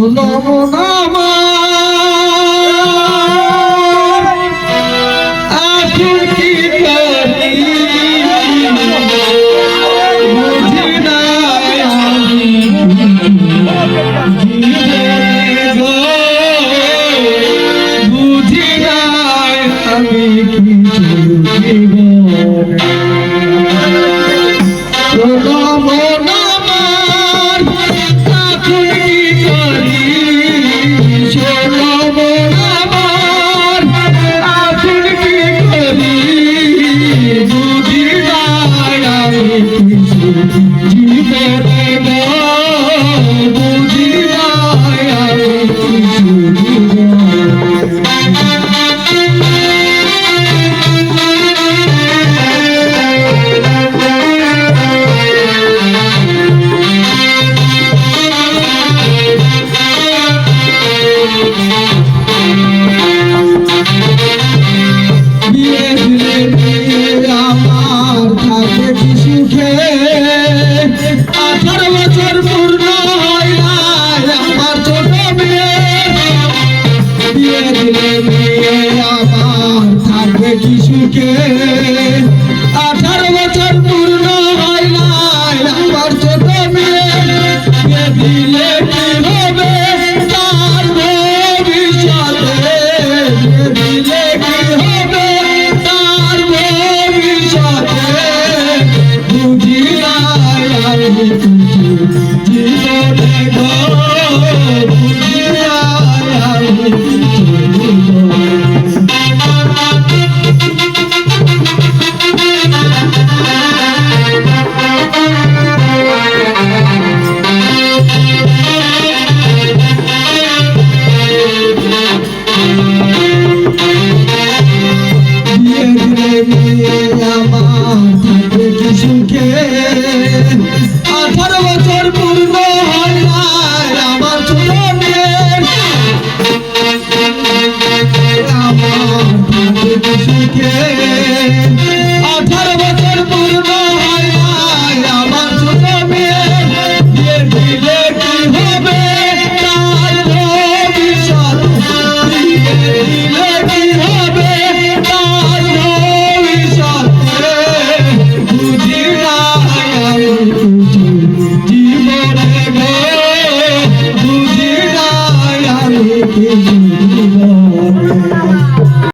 শোনো মন আমার এখন কি করি বুঝি নাই আমি বুঝি নাই আমি কিছু শোনো মন আমার এখন কি করি শোনো মন আমার এখন কি করি বুঝি নাই আমি কিছু জীবনে বুঝি নাই আমি কিছু আমার থাকে কি সুখে 18 বছর পূর্ণ হয় নাই আমার ছোট মেয়ে বিয়ে দিলে মেয়ে আমার থাকবে কি সুখে